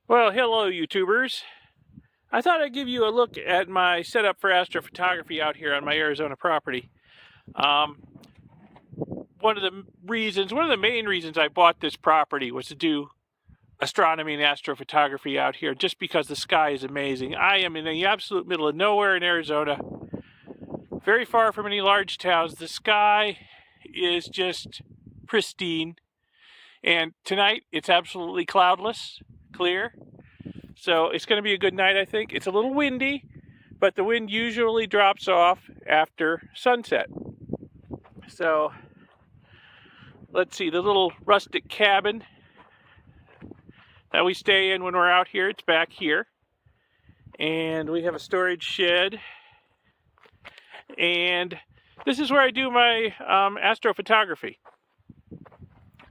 Well, hello, YouTubers. I thought I'd give you a look at my setup for astrophotography out here on my Arizona property. One of the main reasons I bought this property was to do astronomy and astrophotography out here, just because the sky is amazing. I am in the absolute middle of nowhere in Arizona, very far from any large towns. The sky is just pristine, and tonight it's absolutely cloudless, clear. So it's going to be a good night, I think. It's a little windy, but the wind usually drops off after sunset. So let's see, the little rustic cabin that we stay in when we're out here, it's back here. And we have a storage shed. And this is where I do my astrophotography.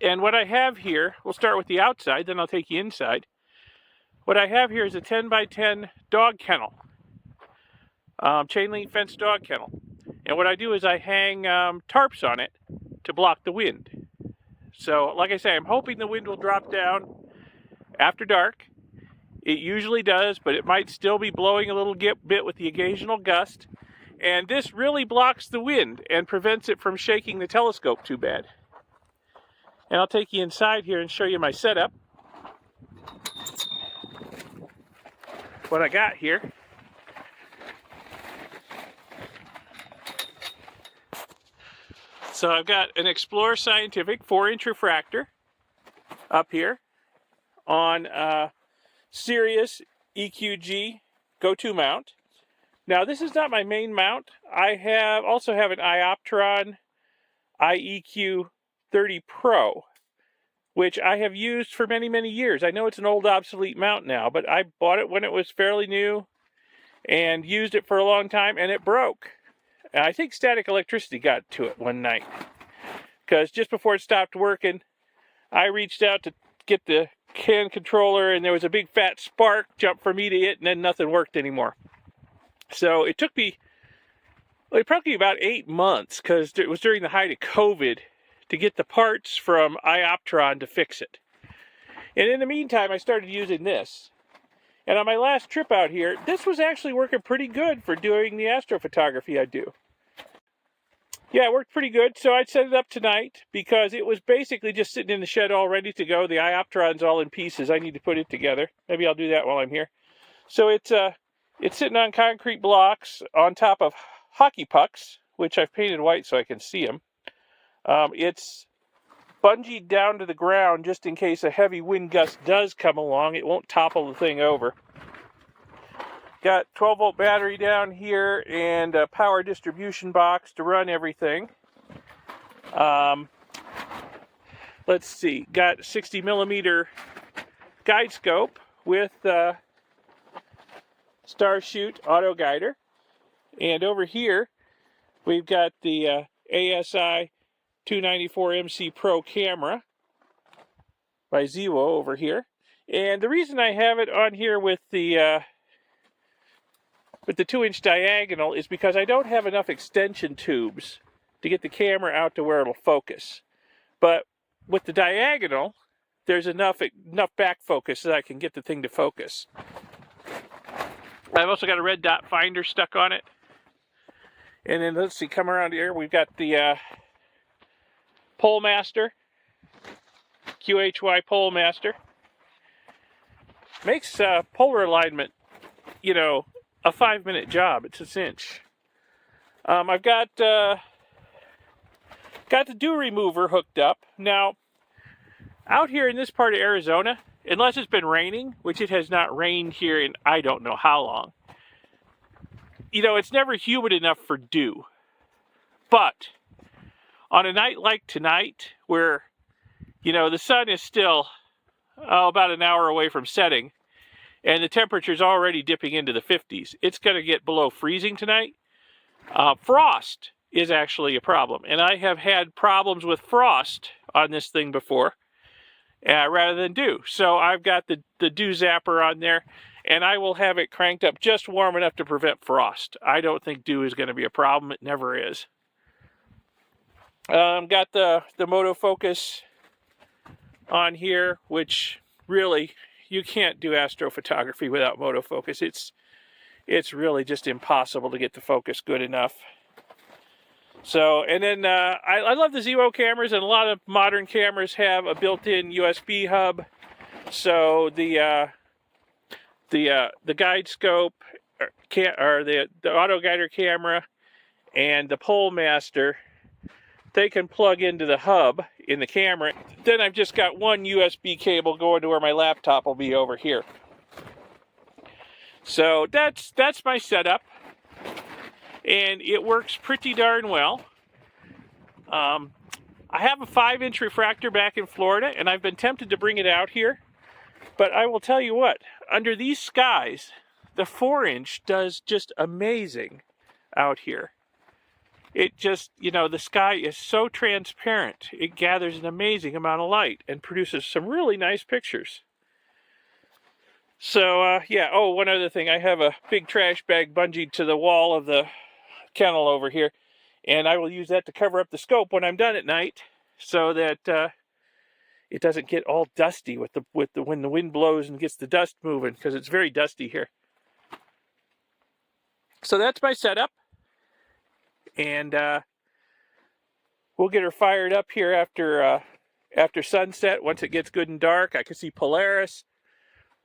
And what I have here, we'll start with the outside, then I'll take you inside. What I have here is a 10 by 10 dog kennel, chain link fence dog kennel. And what I do is I hang tarps on it to block the wind. So, like I say, I'm hoping the wind will drop down after dark. It usually does, but it might still be blowing a little bit with the occasional gust. And this really blocks the wind and prevents it from shaking the telescope too bad. And I'll take you inside here and show you my setup. What I got here. So I've got an Explorer Scientific 4-inch refractor up here on Sirius EQG Go-To mount. Now this is not my main mount. I also have an Ioptron IEQ 30 Pro, which I have used for many, many years. I know it's an old obsolete mount now, but I bought it when it was fairly new and used it for a long time, and it broke. And I think static electricity got to it one night, because just before it stopped working, I reached out to get the CAN controller, and there was a big fat spark jump from me to it, and then nothing worked anymore. So it took me, probably about 8 months, because it was during the height of COVID, to get the parts from Ioptron to fix it. And in the meantime, I started using this. And on my last trip out here, this was actually working pretty good for doing the astrophotography I do. Yeah, it worked pretty good. So I'd set it up tonight because it was basically just sitting in the shed all ready to go. The Ioptron's all in pieces. I need to put it together. Maybe I'll do that while I'm here. So it's sitting on concrete blocks on top of hockey pucks, which I've painted white so I can see them. It's bungeed down to the ground just in case a heavy wind gust does come along. It won't topple the thing over. Got 12-volt battery down here and a power distribution box to run everything. Let's see. Got 60 millimeter guide scope with Starshoot auto guider. And over here, we've got the ASI 294 MC Pro camera by Zewo over here. And the reason I have it on here with the 2-inch diagonal is because I don't have enough extension tubes to get the camera out to where it'll focus. But with the diagonal, there's enough back focus that I can get the thing to focus. I've also got a red dot finder stuck on it. And then let's see, come around here, we've got the Pole Master, QHY Pole Master. Makes polar alignment, a 5-minute job. It's a cinch. I've got the dew remover hooked up. Now, out here in this part of Arizona, unless it's been raining, which it has not rained here in I don't know how long, it's never humid enough for dew. But on a night like tonight, where, the sun is still about an hour away from setting, and the temperature's already dipping into the 50s, it's going to get below freezing tonight. Frost is actually a problem, and I have had problems with frost on this thing before, rather than dew. So I've got the dew zapper on there, and I will have it cranked up just warm enough to prevent frost. I don't think dew is going to be a problem. It never is. Got the Moto Focus on here, which really, you can't do astrophotography without autofocus. It's really just impossible to get the focus good enough. So, and then I love the Zero cameras, and a lot of modern cameras have a built-in USB hub. So the guide scope, or the auto guider camera, and the pole master, they can plug into the hub in the camera. Then I've just got one USB cable going to where my laptop will be over here. So that's my setup, and it works pretty darn well. I have a 5-inch refractor back in Florida, and I've been tempted to bring it out here. But I will tell you what, under these skies, the 4-inch does just amazing out here. It just, you know, the sky is so transparent. It gathers an amazing amount of light and produces some really nice pictures. So, yeah, oh, one other thing. I have a big trash bag bungeed to the wall of the kennel over here, and I will use that to cover up the scope when I'm done at night, so that it doesn't get all dusty when the wind blows and gets the dust moving, because it's very dusty here. So that's my setup, and we'll get her fired up here after sunset. Once it gets good and dark, I can see Polaris.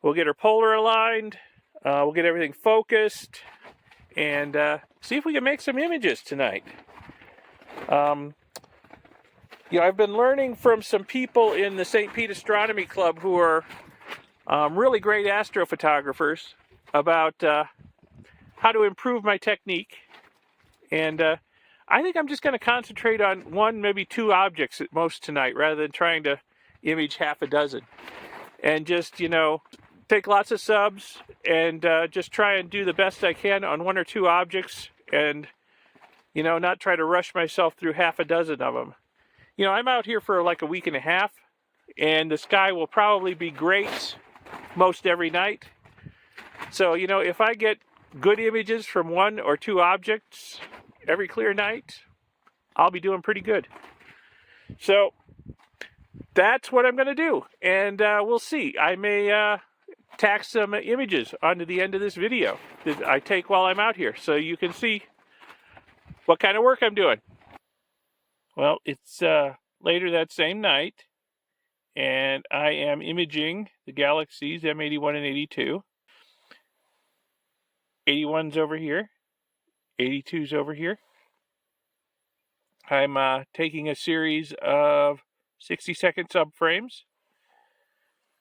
We'll get her polar aligned. We'll get everything focused, and see if we can make some images tonight. You know, I've been learning from some people in the St. Pete Astronomy Club who are really great astrophotographers about how to improve my technique. And I think I'm just going to concentrate on one, maybe two objects at most tonight, rather than trying to image half a dozen. And just, you know, take lots of subs and just try and do the best I can on one or two objects, and, you know, not try to rush myself through half a dozen of them. You know, I'm out here for like a week and a half, and the sky will probably be great most every night. So, you know, if I get good images from one or two objects every clear night, I'll be doing pretty good. So that's what I'm going to do, and we'll see. I may tack some images onto the end of this video that I take while I'm out here, so you can see what kind of work I'm doing. Well, it's later that same night, and I am imaging the galaxies M81 and 82. 81's over here, 82's over here. I'm taking a series of 60-second subframes.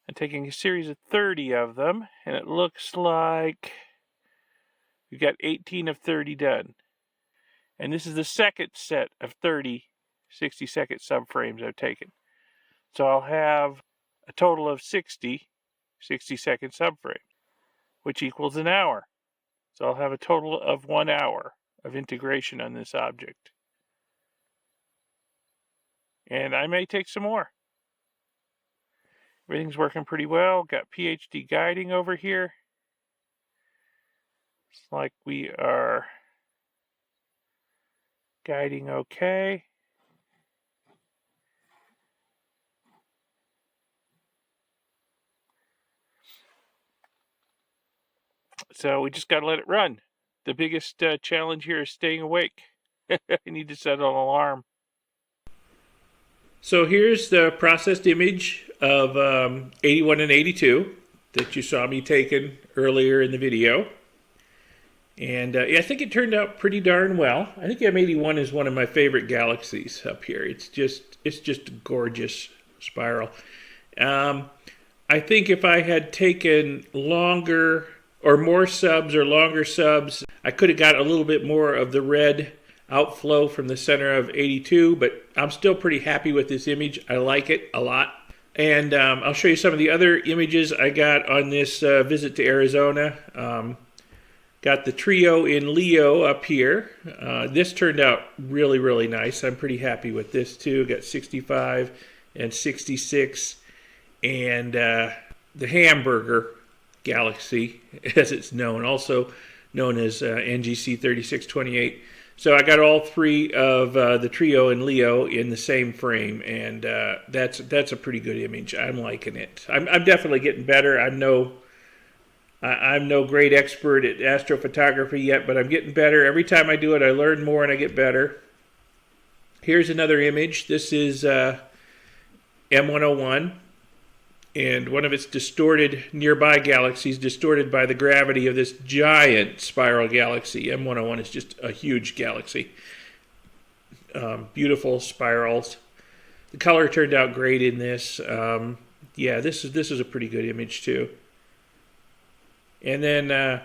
I'm taking a series of 30 of them, and it looks like we've got 18 of 30 done. And this is the second set of 30 60-second subframes I've taken. So I'll have a total of 60 60-second subframes, which equals an hour. So I'll have a total of 1 hour of integration on this object. And I may take some more. Everything's working pretty well. Got PhD guiding over here. It's like we are guiding okay. So we just got to let it run. The biggest challenge here is staying awake. I need to set an alarm. So here's the processed image of 81 and 82 that you saw me taking earlier in the video. And yeah, I think it turned out pretty darn well. I think M81 is one of my favorite galaxies up here. It's just a gorgeous spiral. I think if I had taken longer or more subs or longer subs, I could have got a little bit more of the red outflow from the center of 82, but I'm still pretty happy with this image. I like it a lot. And I'll show you some of the other images I got on this visit to Arizona. Got the trio in Leo up here. This turned out really, really nice. I'm pretty happy with this too. Got 65 and 66. And the hamburger galaxy, as it's known, also known as NGC 3628. So I got all three of the Trio and Leo in the same frame, and that's a pretty good image. I'm liking it. I'm definitely getting better. I'm no great expert at astrophotography yet, but I'm getting better. Every time I do it, I learn more and I get better. Here's another image. This is M101, and one of its distorted nearby galaxies, distorted by the gravity of this giant spiral galaxy. M101 is just a huge galaxy. Beautiful spirals. The color turned out great in this. Yeah, this is a pretty good image too. And then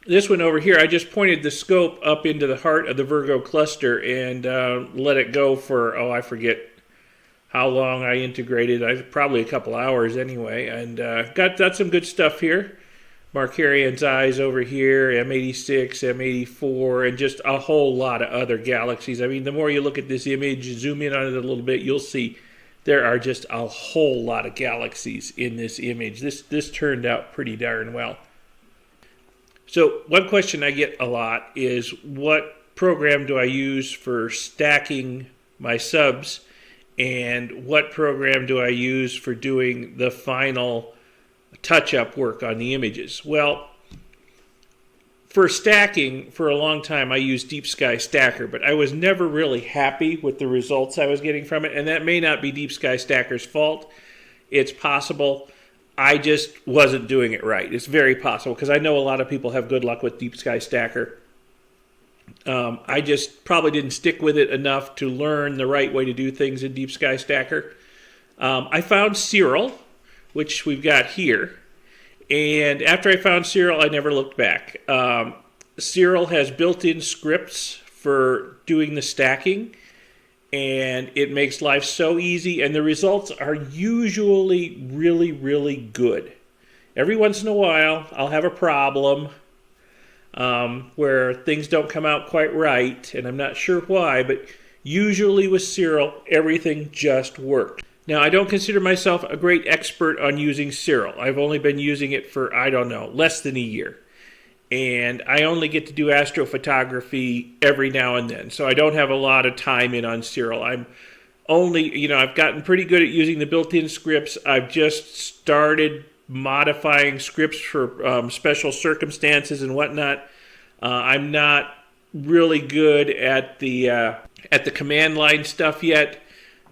this one over here, I just pointed the scope up into the heart of the Virgo cluster and let it go for, oh, I forget how long I integrated. Probably a couple hours anyway. And got some good stuff here. Markarian's eyes over here, M86, M84, and just a whole lot of other galaxies. I mean, the more you look at this image, zoom in on it a little bit, you'll see there are just a whole lot of galaxies in this image. This turned out pretty darn well. So one question I get a lot is, what program do I use for stacking my subs, and what program do I use for doing the final touch-up work on the images? Well, for stacking, for a long time, I used Deep Sky Stacker, but I was never really happy with the results I was getting from it, and that may not be Deep Sky Stacker's fault. It's possible I just wasn't doing it right. It's very possible, because I know a lot of people have good luck with Deep Sky Stacker. I just probably didn't stick with it enough to learn the right way to do things in Deep Sky Stacker. I found Cyril, which we've got here. And after I found Cyril, I never looked back. Cyril has built-in scripts for doing the stacking, and it makes life so easy, and the results are usually really, really good. Every once in a while, I'll have a problem where things don't come out quite right, and I'm not sure why, but usually with Cyril, everything just worked. Now, I don't consider myself a great expert on using Cyril. I've only been using it for, I don't know, less than a year. And I only get to do astrophotography every now and then, so I don't have a lot of time in on Cyril. I'm only, I've gotten pretty good at using the built-in scripts. I've just started modifying scripts for special circumstances and whatnot. I'm not really good at the command line stuff yet.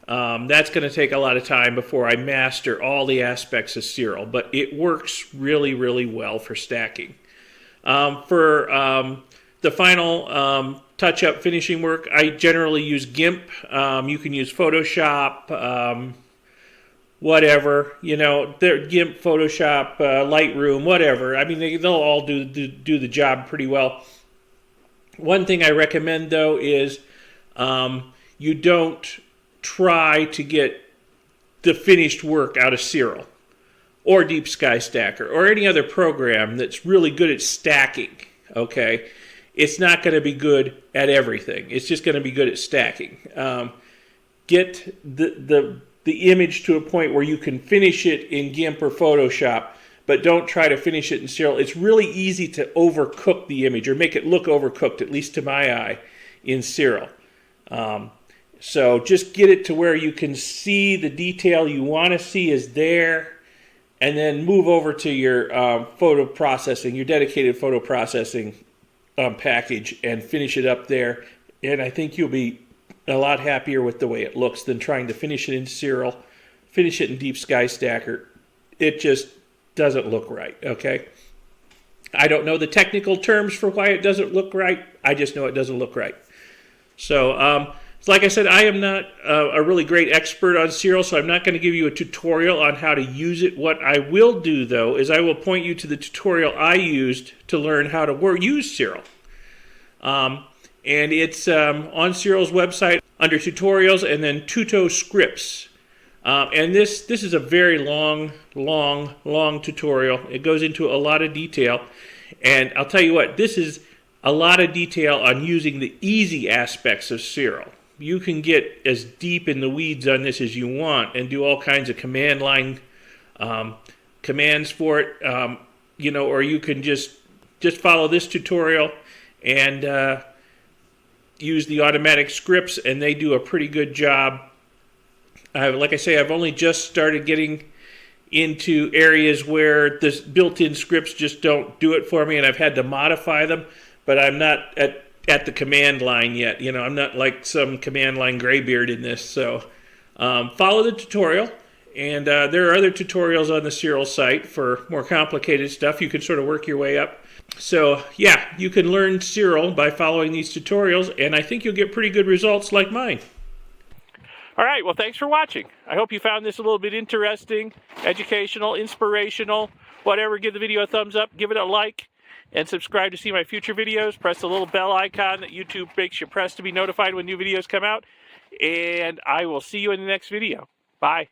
That's going to take a lot of time before I master all the aspects of Cyril, but it works really, really well for stacking. For the final touch-up finishing work, I generally use GIMP. You can use Photoshop, whatever, GIMP, Photoshop, Lightroom, whatever. I mean, they'll all do the job pretty well. One thing I recommend, though, is you don't try to get the finished work out of Cyril or Deep Sky Stacker or any other program that's really good at stacking, okay? It's not going to be good at everything. It's just going to be good at stacking. Get the image to a point where you can finish it in GIMP or Photoshop, but don't try to finish it in Cyril. It's really easy to overcook the image or make it look overcooked, at least to my eye, in Cyril. So just get it to where you can see the detail you want to see is there, and then move over to your photo processing, your dedicated photo processing package, and finish it up there. And I think you'll be a lot happier with the way it looks than trying to finish it in Cyril, finish it in Deep Sky Stacker. It just doesn't look right, okay? I don't know the technical terms for why it doesn't look right. I just know it doesn't look right. So, like I said, I am not a really great expert on Cyril, so I'm not going to give you a tutorial on how to use it. What I will do, though, is I will point you to the tutorial I used to learn how to use Cyril. And it's on Cyril's website under tutorials and then Tuto scripts. And this is a very long tutorial. It goes into a lot of detail. And I'll tell you what, this is a lot of detail on using the easy aspects of Cyril. You can get as deep in the weeds on this as you want and do all kinds of command line commands for it, or you can just follow this tutorial and use the automatic scripts, and they do a pretty good job. Like I say, I've only just started getting into areas where the built-in scripts just don't do it for me, and I've had to modify them, but I'm not at the command line yet. You know, I'm not like some command line graybeard in this. So follow the tutorial, and there are other tutorials on the Serial site for more complicated stuff. You can sort of work your way up. So yeah, you can learn Serial by following these tutorials, and I think you'll get pretty good results like mine. All right, well, thanks for watching. I hope you found this a little bit interesting, educational, inspirational, whatever. Give the video a thumbs up, give it a like, and subscribe to see my future videos. Press the little bell icon that YouTube makes you press to be notified when new videos come out. And I will see you in the next video. Bye.